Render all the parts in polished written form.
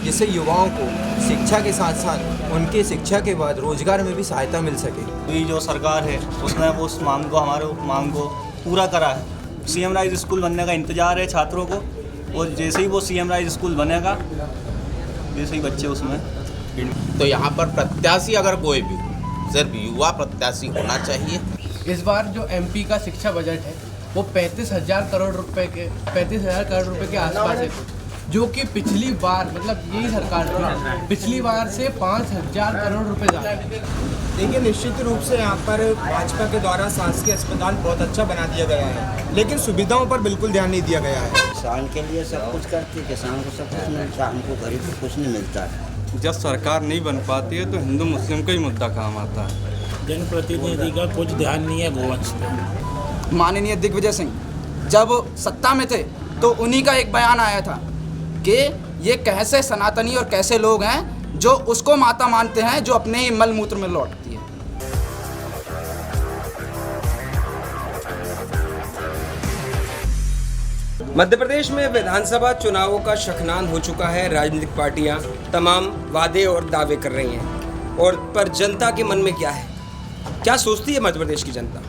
जिससे युवाओं को शिक्षा के साथ साथ उनके शिक्षा के बाद रोजगार में भी सहायता मिल सके। अभी जो सरकार है उसने उस मांग को, हमारे मांग को पूरा करा है। सीएम राइज स्कूल बनने का इंतज़ार है छात्रों को, और जैसे ही वो सीएम राइज स्कूल बनेगा जैसे ही बच्चे उसमें। तो यहाँ पर प्रत्याशी अगर कोई भी, सिर्फ युवा प्रत्याशी होना चाहिए। इस बार जो एमपी का शिक्षा बजट है वो 35,000 करोड़ रुपए के आसपास है, जो कि पिछली बार, मतलब यही सरकार थी, पिछली बार से 5,000 करोड़ रुपए ज़्यादा है। देखिए, निश्चित रूप से यहाँ पर भाजपा के द्वारा शासकीय अस्पताल बहुत अच्छा बना दिया गया है, लेकिन सुविधाओं पर बिल्कुल ध्यान नहीं दिया गया है। किसान के लिए सब कुछ करती है, किसान को सब कुछ मिलता है, हमको गरीब को कुछ नहीं मिलता है। जब सरकार नहीं बन पाती है तो हिंदू मुस्लिम का ही मुद्दा काम आता है। जनप्रतिनिधि का कुछ ध्यान नहीं है गोवंश पे। माननीय दिग्विजय सिंह जब सत्ता में थे तो उन्हीं का एक बयान आया था कि ये कैसे सनातनी और कैसे लोग हैं जो उसको माता मानते हैं जो अपने ही मल मूत्र में लौटती है। मध्य प्रदेश में विधानसभा चुनावों का शखनान हो चुका है। राजनीतिक पार्टियां तमाम वादे और दावे कर रही हैं, और पर जनता के मन में क्या है, क्या सोचती है मध्य प्रदेश की जनता,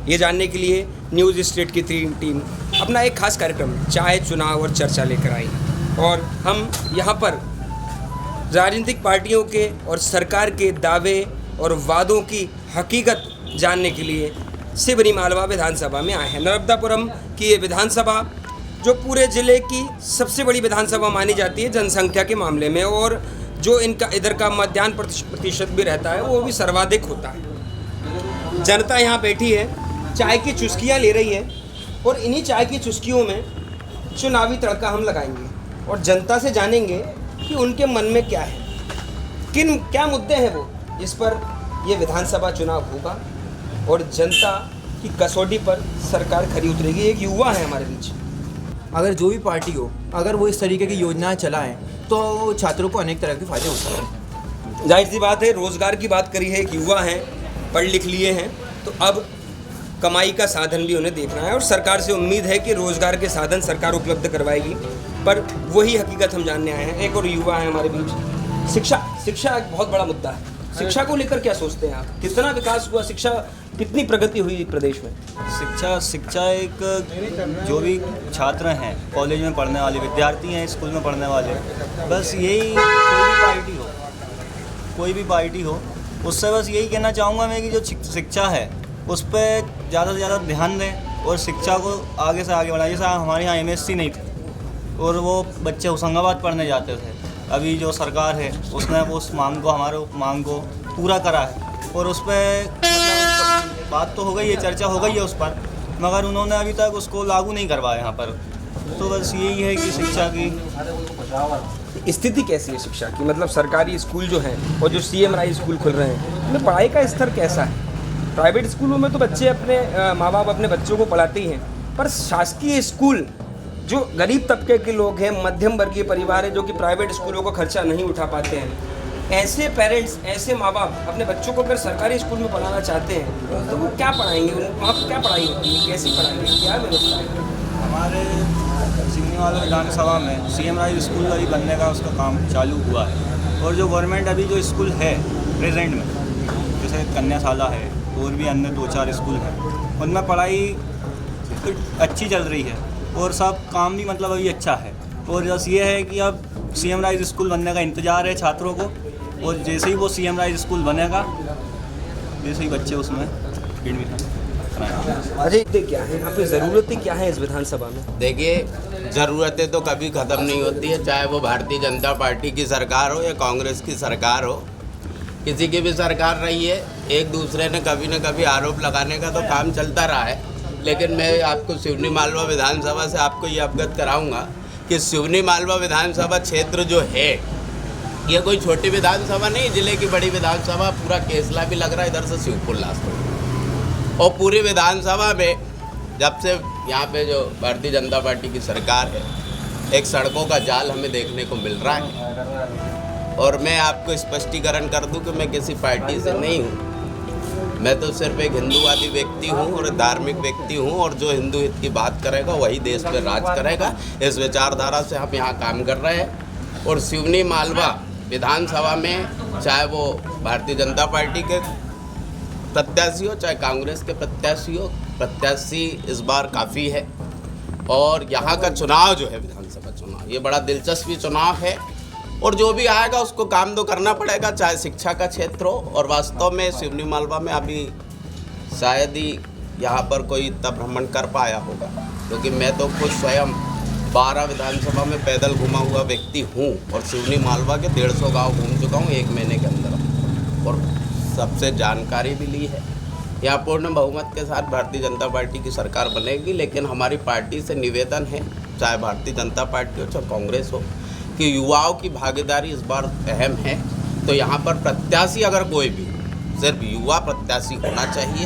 ये जानने के लिए न्यूज़ स्टेट की टीम अपना एक खास कार्यक्रम चाय, चुनाव और चर्चा लेकर आई। और हम यहाँ पर राजनीतिक पार्टियों के और सरकार के दावे और वादों की हकीकत जानने के लिए सिवनी मालवा विधानसभा में आए हैं। नर्मदापुरम की ये विधानसभा जो पूरे ज़िले की सबसे बड़ी विधानसभा मानी जाती है जनसंख्या के मामले में, और जो इनका इधर का मतदान प्रतिशत भी रहता है वो भी सर्वाधिक होता है। जनता यहाँ बैठी है, चाय की चुस्कियाँ ले रही है, और इन्हीं चाय की चुस्कियों में चुनावी तड़का हम लगाएंगे और जनता से जानेंगे कि उनके मन में क्या है, क्या मुद्दे हैं वो जिस पर ये विधानसभा चुनाव होगा, और जनता की कसौटी पर सरकार खरी उतरेगी। एक युवा है हमारे बीच। अगर जो भी पार्टी हो, अगर वो इस तरीके की योजनाएं चलाएं तो छात्रों को अनेक तरह के फायदे हो सकते हैं। जाहिर सी बात है, रोज़गार की बात करी है, एक युवा हैं, पढ़ लिख लिए हैं, तो अब कमाई का साधन भी उन्हें देखना है, और सरकार से उम्मीद है कि रोज़गार के साधन सरकार उपलब्ध करवाएगी। पर वही हकीकत हम जानने आए हैं। एक और युवा है हमारे बीच। शिक्षा एक बहुत बड़ा मुद्दा है। शिक्षा को लेकर क्या सोचते हैं आप? कितना विकास हुआ, शिक्षा कितनी प्रगति हुई प्रदेश में? शिक्षा एक, जो भी छात्र हैं, कॉलेज में पढ़ने वाले विद्यार्थी हैं, स्कूल में पढ़ने वाले, बस यही कोई भी पार्टी हो उससे बस यही कहना चाहूँगा मैं कि जो शिक्षा है उस पर ज़्यादा से ज़्यादा ध्यान दें और शिक्षा को आगे से आगे बढ़ाएं। जैसे हमारे यहाँ MSc नहीं थी और वो बच्चे होशंगाबाद पढ़ने जाते थे, अभी जो सरकार है उसने उस मांग को, हमारे मांग को पूरा करा है, और उस पर मतलब बात तो हो गई है, चर्चा हो गई है उस पर, मगर उन्होंने अभी तक उसको लागू नहीं करवाया यहाँ पर। तो बस यही है कि शिक्षा की स्थिति कैसी है शिक्षा की, मतलब सरकारी स्कूल जो हैं और जो सीएम राइज स्कूल खुल रहे हैं, उनमें पढ़ाई का स्तर कैसा है? प्राइवेट स्कूलों में तो बच्चे अपने माँ बाप अपने बच्चों को पढ़ाते ही हैं, पर शासकीय स्कूल जो गरीब तबके के लोग हैं, मध्यम वर्गीय परिवार है, जो कि प्राइवेट स्कूलों का खर्चा नहीं उठा पाते हैं, ऐसे पेरेंट्स, ऐसे माँ बाप अपने बच्चों को अगर सरकारी स्कूल में पढ़ाना चाहते हैं तो वो क्या पढ़ाएंगे? वहाँ पर क्या पढ़ाई होती है, कैसी पढ़ाएंगे, क्या व्यवस्था है? हमारे सिवनी मालवा विधानसभा में सीएम राइज स्कूल अभी बनने का उसका काम चालू हुआ है, और जो गवर्नमेंट अभी जो स्कूल है प्रेजेंट में, जैसे कन्याशाला है और भी अन्य 2-4 स्कूल हैं, उनमें पढ़ाई अच्छी चल रही है और सब काम भी मतलब अभी अच्छा है। और बस ये है कि अब सीएम राइज स्कूल बनने का इंतज़ार है छात्रों को, और जैसे ही वो सीएम राइज स्कूल बनेगा जैसे ही बच्चे उसमें एडमिशन कराएंगे। अजय, क्या है यहाँ पे ज़रूरतें क्या है इस विधानसभा में? देखिए, ज़रूरतें तो कभी ख़त्म नहीं होती है, चाहे वो भारतीय जनता पार्टी की सरकार हो या कांग्रेस की सरकार हो, किसी की भी सरकार रही है, एक दूसरे ने कभी न कभी आरोप लगाने का तो काम चलता रहा है। लेकिन मैं आपको सिवनी मालवा विधानसभा से आपको ये अवगत कराऊंगा कि सिवनी मालवा विधानसभा क्षेत्र जो है, ये कोई छोटी विधानसभा नहीं, जिले की बड़ी विधानसभा, पूरा केसला भी लग रहा है इधर से शिवपुर लास्ट, और पूरी विधानसभा में जब से यहाँ पे जो भारतीय जनता पार्टी की सरकार है, एक सड़कों का जाल हमें देखने को मिल रहा है। और मैं आपको स्पष्टीकरण कर दूं कि मैं किसी पार्टी से नहीं हूँ, मैं तो सिर्फ एक हिंदूवादी व्यक्ति हूँ और धार्मिक व्यक्ति हूँ, और जो हिंदू हित की बात करेगा वही देश पे राज करेगा। इस विचारधारा से हम यहाँ काम कर रहे हैं, और सिवनी मालवा विधानसभा में चाहे वो भारतीय जनता पार्टी के प्रत्याशी हो चाहे कांग्रेस के प्रत्याशी इस बार काफ़ी है। और यहाँ का चुनाव जो है विधानसभा चुनाव, ये बड़ा दिलचस्पी चुनाव है और जो भी आएगा उसको काम तो करना पड़ेगा, चाहे शिक्षा का क्षेत्र हो। और वास्तव में सिवनी मालवा में अभी शायद ही यहाँ पर कोई इतना भ्रमण कर पाया होगा, क्योंकि मैं तो खुद स्वयं 12 विधानसभा में पैदल घुमा हुआ व्यक्ति हूँ और सिवनी मालवा के 150 गांव घूम चुका हूँ 1 महीने के अंदर और सबसे जानकारी भी ली है। यहाँ पूर्ण बहुमत के साथ भारतीय जनता पार्टी की सरकार बनेगी, लेकिन हमारी पार्टी से निवेदन है, चाहे भारतीय जनता पार्टी हो चाहे कांग्रेस हो, कि युवाओं की भागीदारी इस बार अहम है। तो यहाँ पर प्रत्याशी अगर कोई भी, सिर्फ युवा प्रत्याशी होना चाहिए,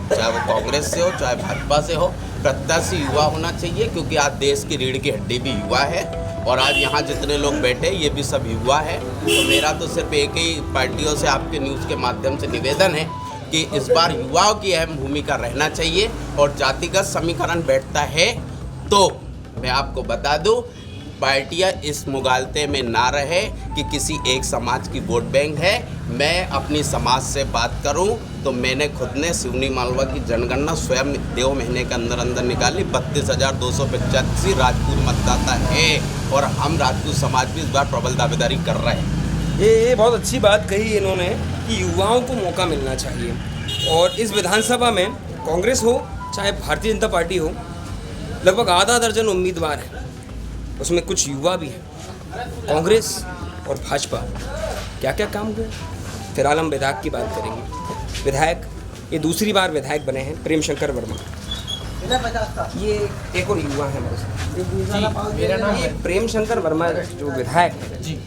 चाहे वो कांग्रेस से हो चाहे भाजपा से हो, प्रत्याशी युवा होना चाहिए, क्योंकि आज देश की रीढ़ की हड्डी भी युवा है और आज यहाँ जितने लोग बैठे ये भी सब युवा है। तो मेरा तो सिर्फ एक ही पार्टियों से आपके न्यूज़ के माध्यम से निवेदन है कि इस बार युवाओं की अहम भूमिका रहना चाहिए और जातिगत समीकरण बैठता है तो मैं आपको बता दूं, पार्टियां इस मुगालते में ना रहे कि किसी एक समाज की वोट बैंक है। मैं अपनी समाज से बात करूं तो मैंने खुद ने सिवनी मालवा की जनगणना स्वयं 2 महीने के अंदर अंदर निकाली। 32,285 राजपूत मतदाता है और हम राजपूत समाज भी इस बार प्रबल दावेदारी कर रहे हैं। ये बहुत अच्छी बात कही इन्होंने कि युवाओं को मौका मिलना चाहिए। और इस विधानसभा में कांग्रेस हो चाहे भारतीय जनता पार्टी हो, लगभग आधा दर्जन उम्मीदवार हैं, उसमें कुछ युवा भी हैं। कांग्रेस और भाजपा क्या क्या काम हुए, फिलहाल हम विधायक की बात करेंगे। विधायक ये दूसरी बार विधायक बने हैं प्रेम शंकर वर्मा, ये एक और युवा है हमारे साथ। मेरा नाम है प्रेम शंकर वर्मा जो विधायक है जी,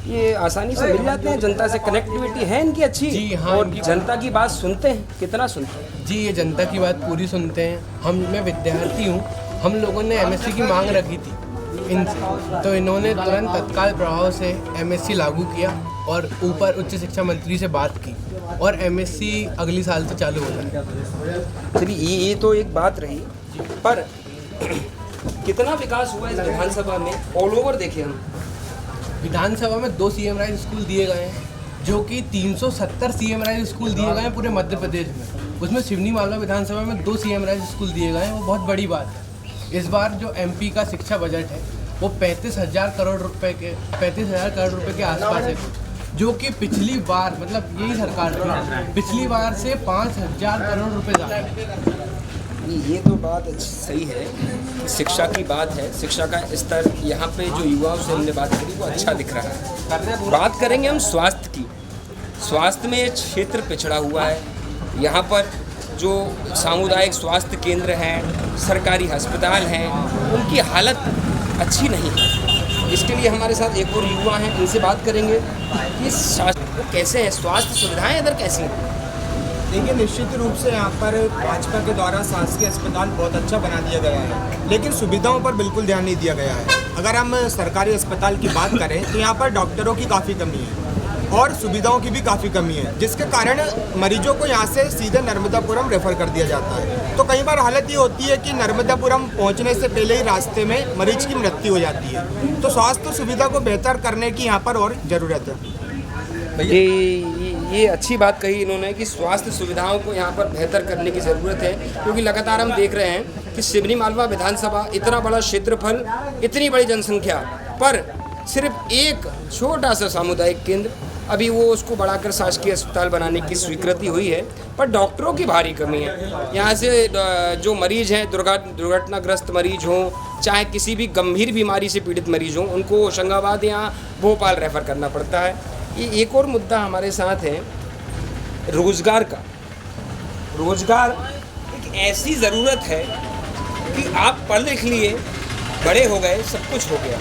ये आसानी से मिल जाते हैं, जनता से कनेक्टिविटी है इनकी अच्छी जी हाँ, और जनता की बात सुनते हैं, कितना सुनते हैं जी, ये जनता की बात पूरी सुनते हैं। मैं विद्यार्थी हूँ, हम लोगों ने एमएससी की मांग रखी थी इनसे, तो इन्होंने तुरंत तत्काल प्रभाव से एमएससी लागू किया और ऊपर उच्च शिक्षा मंत्री से बात की और एमएससी अगली साल से चालू हो रहा है। चलिए ये तो एक बात रही, पर कितना विकास हुआ इस विधानसभा में ऑल ओवर देखें हम। विधानसभा में 2 CM राइज स्कूल दिए गए हैं, जो कि 370 CM राइज स्कूल दिए गए हैं पूरे मध्य प्रदेश में। उसमें सिवनी मालवा विधानसभा में 2 CM राइज स्कूल दिए गए हैं, वो बहुत बड़ी बात है। इस बार जो MP का शिक्षा बजट है वो 35,000 करोड़ रुपए के आसपास है, जो कि पिछली बार, मतलब यही सरकार थी, पिछली बार से 5,000 करोड़ रुपए ज़्यादा है। ये तो बात सही है, शिक्षा की बात है, शिक्षा का स्तर यहाँ पे जो युवाओं से हमने बात करी वो अच्छा दिख रहा है। बात करेंगे हम स्वास्थ्य की। स्वास्थ्य में क्षेत्र पिछड़ा हुआ है, यहाँ पर जो सामुदायिक स्वास्थ्य केंद्र हैं, सरकारी अस्पताल हैं, उनकी हालत अच्छी नहीं है। इसके लिए हमारे साथ एक और युवा हैं, इनसे बात करेंगे कि वो कैसे हैं, स्वास्थ्य सुविधाएं इधर कैसी हैं। देखिए, निश्चित रूप से यहाँ पर भाजपा के द्वारा शासकीय अस्पताल बहुत अच्छा बना दिया गया है, लेकिन सुविधाओं पर बिल्कुल ध्यान नहीं दिया गया है। अगर हम सरकारी अस्पताल की बात करें तो यहाँ पर डॉक्टरों की काफ़ी कमी है और सुविधाओं की भी काफ़ी कमी है, जिसके कारण मरीजों को यहाँ से सीधे नर्मदापुरम रेफ़र कर दिया जाता है। तो कई बार हालत ये होती है कि नर्मदापुरम पहुँचने से पहले ही रास्ते में मरीज की मृत्यु हो जाती है। तो स्वास्थ्य सुविधा को बेहतर करने की यहाँ पर और ज़रूरत है। ये अच्छी बात कही इन्होंने कि स्वास्थ्य सुविधाओं को यहाँ पर बेहतर करने की ज़रूरत है, क्योंकि लगातार हम देख रहे हैं कि सिवनी मालवा विधानसभा, इतना बड़ा क्षेत्रफल, इतनी बड़ी जनसंख्या, पर सिर्फ एक छोटा सा सामुदायिक केंद्र, अभी वो उसको बढ़ाकर शासकीय अस्पताल बनाने की स्वीकृति हुई है, पर डॉक्टरों की भारी कमी है। यहाँ से जो मरीज हैं, दुर्घटनाग्रस्त मरीज हों, चाहे किसी भी गंभीर बीमारी से पीड़ित मरीज हों, उनको होशंगाबाद या भोपाल रेफ़र करना पड़ता है। ये एक और मुद्दा हमारे साथ है रोज़गार का। रोज़गार एक ऐसी ज़रूरत है कि आप पढ़ लिख लिए, बड़े हो गए, सब कुछ हो गया,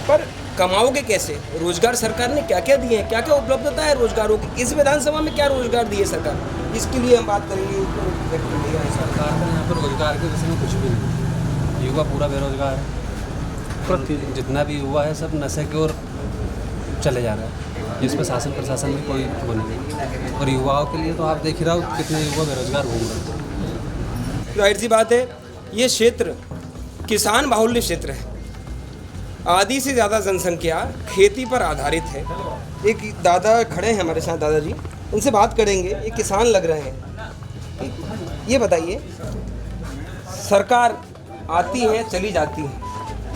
पर कमाओगे कैसे? रोज़गार सरकार ने क्या क्या दिए हैं, क्या क्या उपलब्धता है रोज़गारों की? इस विधानसभा में क्या रोज़गार दिए सरकार, इसके लिए हम बात करेंगे। सरकार का यहाँ पर रोज़गार के विषय में कुछ भी नहीं, युवा पूरा बेरोजगार है। जितना भी युवा है सब नशे की ओर चले जा रहा है, जिसमें शासन प्रशासन में कोई वो नहीं। और युवाओं के लिए तो आप देख ही रहे हो कितने युवा बेरोजगार घूम रहे हैं। जाहिर सी बात है, ये क्षेत्र किसान बाहुल्य क्षेत्र है। आधी से ज़्यादा जनसंख्या खेती पर आधारित है। एक दादा खड़े हैं हमारे साथ, दादाजी, उनसे बात करेंगे। ये किसान लग रहे हैं। ये बताइए, सरकार आती है चली जाती है,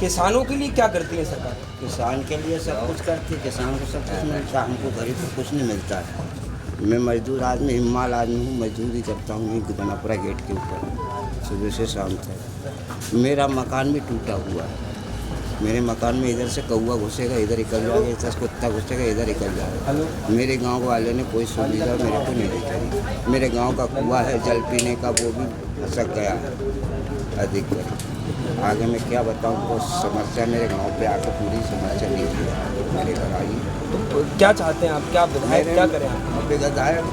किसानों के लिए क्या करती है सरकार? किसान के लिए सब कुछ करती है, किसान को सब कुछ मिलता है, हमको गरीब को कुछ नहीं मिलता है। मैं मजदूर आदमी, हिमाल आदमी हूँ, मजदूरी करता हूँ यहीं गुदनापुरा गेट के ऊपर सुबह से शाम तक। मेरा मकान भी टूटा हुआ है। मेरे मकान में इधर से कौवा घुसेगा, इधर निकल जाएगा, इधर से कुत्ता घुसेगा, इधर निकल जाएगा। मेरे गांव वाले ने कोई सुविधा मेरे को नहीं दी। मेरे गांव का कुआं है जल पीने का, वो भी फंसक गया है अधिक कर। आगे मैं क्या बताऊँ, वो समस्या मेरे गांव पे आकर पूरी समस्या लीजिए मेरे घर आई। तो क्या चाहते हैं आप? क्या विधायक क्या करें? विधायक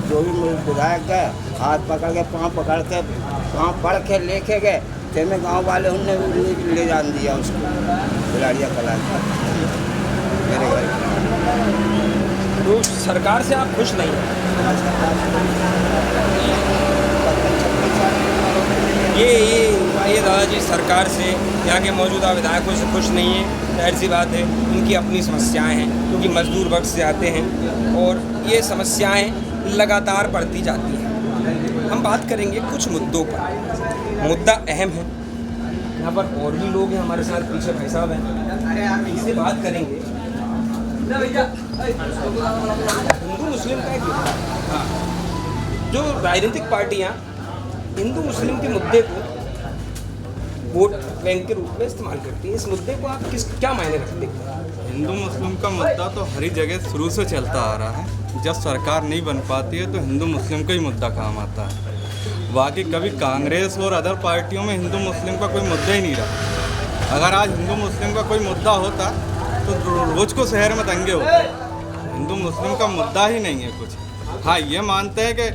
जो भी विधायक है, हाथ पकड़ के पाँव पकड़ के पाँव पढ़ के लेके गए थे, मैं गाँव वाले उनने ले जान दिया उसको खिलाड़िया कला मेरे घर। तो सरकार से आप खुश नहीं हैं? ये दादाजी सरकार से, यहाँ के मौजूदा विधायकों से खुश नहीं है। जाहिर सी बात है, उनकी अपनी समस्याएं हैं, क्योंकि मजदूर वर्ग से आते हैं और ये समस्याएं लगातार बढ़ती जाती हैं। हम बात करेंगे कुछ मुद्दों पर। मुद्दा अहम है। यहाँ पर और भी लोग हैं हमारे साथ, पीछे भाई साहब हैं, इससे बात करेंगे। हिंदू मुस्लिम का एक मुद्दा है। जो राजनीतिक पार्टियाँ हिंदू मुस्लिम के मुद्दे को वोट बैंक के रूप में इस्तेमाल करती है, इस मुद्दे को आप क्या मायने रखते हैं? हिंदू मुस्लिम का मुद्दा तो हर जगह शुरू से चलता आ रहा है। जब सरकार नहीं बन पाती है तो हिंदू मुस्लिम का ही मुद्दा काम आता है। बाकी कभी कांग्रेस और अदर पार्टियों में हिंदू मुस्लिम का कोई मुद्दा ही नहीं रहा। अगर आज हिंदू मुस्लिम का कोई मुद्दा होता तो रोज को शहर में दंगे होते। हिंदू मुस्लिम का मुद्दा ही नहीं है कुछ। हाँ, ये मानते हैं कि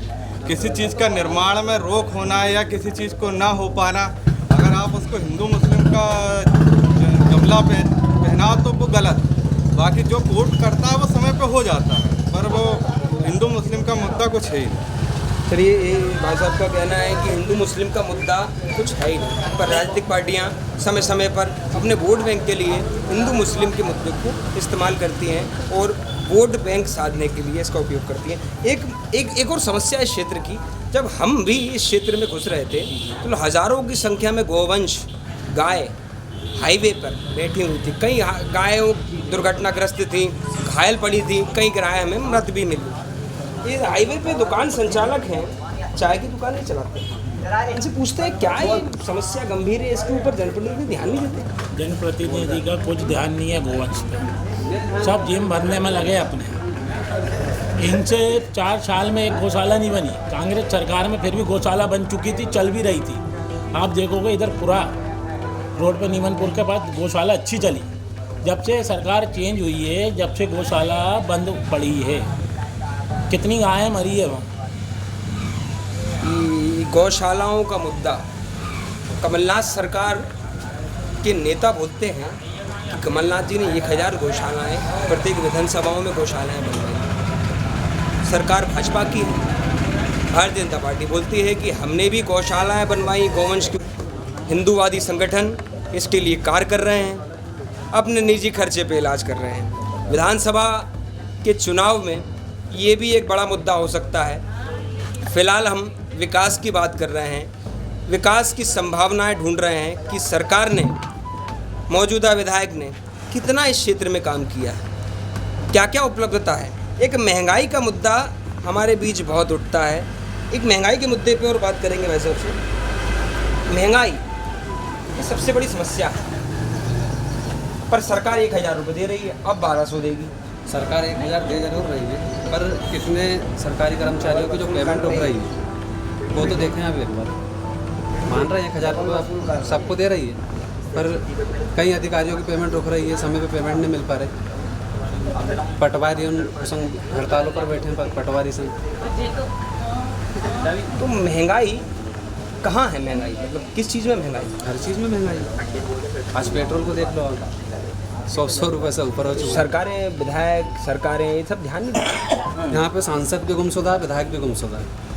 किसी चीज़ का निर्माण में रोक होना है या किसी चीज़ को ना हो पाना, अगर आप उसको हिंदू मुस्लिम का जमला पहना तो वो गलत। बाकी जो कोर्ट करता है वो समय पे हो जाता है, पर वो हिंदू मुस्लिम का मुद्दा कुछ है ही नहीं। चलिए, भाई साहब का कहना है कि हिंदू मुस्लिम का मुद्दा कुछ है ही नहीं, पर राजनीतिक पार्टियां समय समय पर अपने वोट बैंक के लिए हिंदू मुस्लिम के मुद्दे को इस्तेमाल करती हैं और वोट बैंक साधने के लिए इसका उपयोग करती हैं। एक और समस्या इस क्षेत्र की, जब हम भी इस क्षेत्र में घुस रहे थे तो हज़ारों की संख्या में गोवंश गाय हाईवे पर बैठी हुई थी। कई गायों दुर्घटनाग्रस्त थी, घायल पड़ी थी, कई गाय हमें मृत भी मिली। ये हाईवे पे दुकान संचालक हैं, चाय की दुकान नहीं चलाते हैं, इनसे पूछते हैं क्या ये समस्या गंभीर है, इसके ऊपर जनप्रतिनिधि ध्यान नहीं देते? जनप्रतिनिधि का कुछ ध्यान नहीं है गोवंश पे, सब जिम भरने में लगे अपने। इनसे 4 साल में एक गौशाला नहीं बनी। कांग्रेस सरकार में फिर भी गौशाला बन चुकी थी, चल भी रही थी। आप देखोगे इधर पूरा रोड पे नीमनपुर के पास गौशाला अच्छी चली। जब से सरकार चेंज हुई है, जब से गौशाला बंद पड़ी है, कितनी गायें मरी है वहाँ। गौशालाओं का मुद्दा, कमलनाथ सरकार के नेता बोलते हैं कि कमलनाथ जी ने 1000 गौशालाएँ प्रत्येक विधानसभाओं में गौशालाएँ बनवाई। सरकार भाजपा की है, भारतीय जनता पार्टी बोलती है कि हमने भी गौशालाएँ बनवाई, गोवंश की। हिंदूवादी संगठन इसके लिए कार्य कर रहे हैं, अपने निजी खर्चे पे इलाज कर रहे हैं। विधानसभा के चुनाव में ये भी एक बड़ा मुद्दा हो सकता है। फिलहाल हम विकास की बात कर रहे हैं, विकास की संभावनाएं ढूंढ रहे हैं कि सरकार ने, मौजूदा विधायक ने कितना इस क्षेत्र में काम किया है, क्या क्या उपलब्धता है। एक महंगाई का मुद्दा हमारे बीच बहुत उठता है। एक महंगाई के मुद्दे पे और बात करेंगे वैसे आपसे। महंगाई ये सबसे बड़ी समस्या है, पर सरकार 1000 रुपये दे रही है, अब 1200 देगी। सरकार 1000 दे जरूर रही है, पर कितने सरकारी कर्मचारियों की जो पेमेंट रुक रही है वो तो देखें आप एक बार। मान रहे हैं 1000 रुपये सबको दे रही है, पर कई अधिकारियों की पेमेंट रुक रही है, समय पे पेमेंट नहीं मिल पा रही। पटवारी संघ हड़तालों पर बैठे हैं, पटवारी संघ। तो महंगाई कहाँ है? महंगाई मतलब किस चीज़ में महंगाई? हर चीज़ में महंगाई। आज पेट्रोल को देख लो आप, 100 रुपये से ऊपर हो चुका। सरकारें, विधायक, सरकारें ये सब ध्यान नहीं देती। यहाँ पे सांसद भी गुमशुदा है, विधायक भी गुमशुदा है।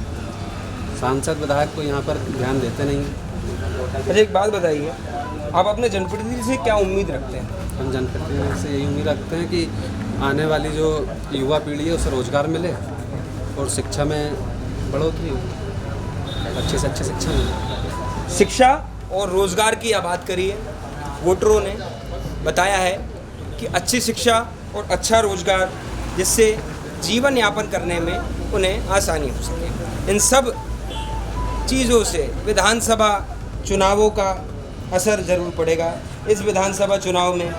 सांसद विधायक को यहाँ पर ध्यान देते नहीं। अच्छा, एक बात बताइए, आप अपने जनप्रतिनिधि से क्या उम्मीद रखते हैं? हम जनप्रतिनिधि से यही उम्मीद रखते हैं कि आने वाली जो युवा पीढ़ी है उसे रोजगार मिले और शिक्षा में बढ़ोतरी हो, अच्छे से अच्छी शिक्षा मिले। शिक्षा और रोजगार की आप बात करिए, वोटरों ने बताया है कि अच्छी शिक्षा और अच्छा रोजगार जिससे जीवन यापन करने में उन्हें आसानी हो सके। इन सब चीज़ों से विधानसभा चुनावों का असर जरूर पड़ेगा। इस विधानसभा चुनाव में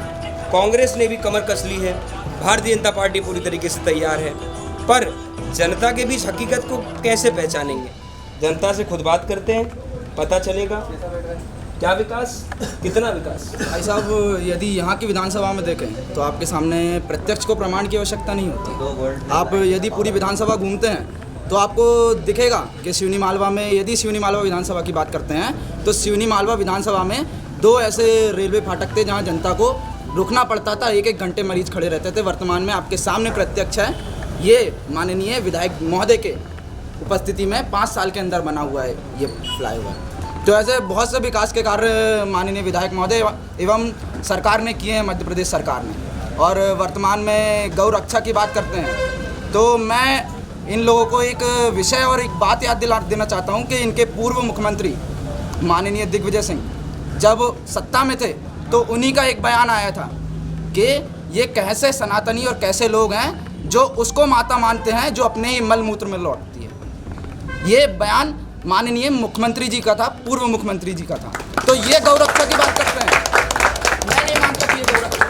कांग्रेस ने भी कमर कस ली है, भारतीय जनता पार्टी पूरी तरीके से तैयार है, पर जनता के बीच हकीकत को कैसे पहचानेंगे? जनता से खुद बात करते हैं, पता चलेगा क्या विकास, कितना विकास। भाई साहब, यदि यहाँ की विधानसभा में देखें तो आपके सामने प्रत्यक्ष को प्रमाण की आवश्यकता नहीं होती। आप यदि पूरी विधानसभा घूमते हैं तो आपको दिखेगा कि सिवनी मालवा में, यदि सिवनी मालवा विधानसभा की बात करते हैं तो सिवनी मालवा विधानसभा में 2 ऐसे रेलवे फाटक थे जहाँ जनता को रुकना पड़ता था, 1-1 घंटे मरीज खड़े रहते थे। वर्तमान में आपके सामने प्रत्यक्ष है, ये माननीय विधायक महोदय के उपस्थिति में 5 साल के अंदर बना हुआ है ये फ्लाईओवर। तो ऐसे बहुत से विकास के कार्य माननीय विधायक महोदय एवं सरकार ने किए हैं, मध्य प्रदेश सरकार ने। और वर्तमान में गौ रक्षा की बात करते हैं तो मैं इन लोगों को एक विषय और एक बात याद देना चाहता हूं कि इनके पूर्व मुख्यमंत्री माननीय दिग्विजय सिंह जब सत्ता में थे तो उन्हीं का एक बयान आया था कि ये कैसे सनातनी और कैसे लोग हैं जो उसको माता मानते हैं जो अपने ही मल मूत्र में लौटती है। ये बयान माननीय मुख्यमंत्री जी का था, पूर्व मुख्यमंत्री जी का था। तो ये गौ रक्षा की बात करते हैं, मैं नहीं मानता कि ये गौ रक्षा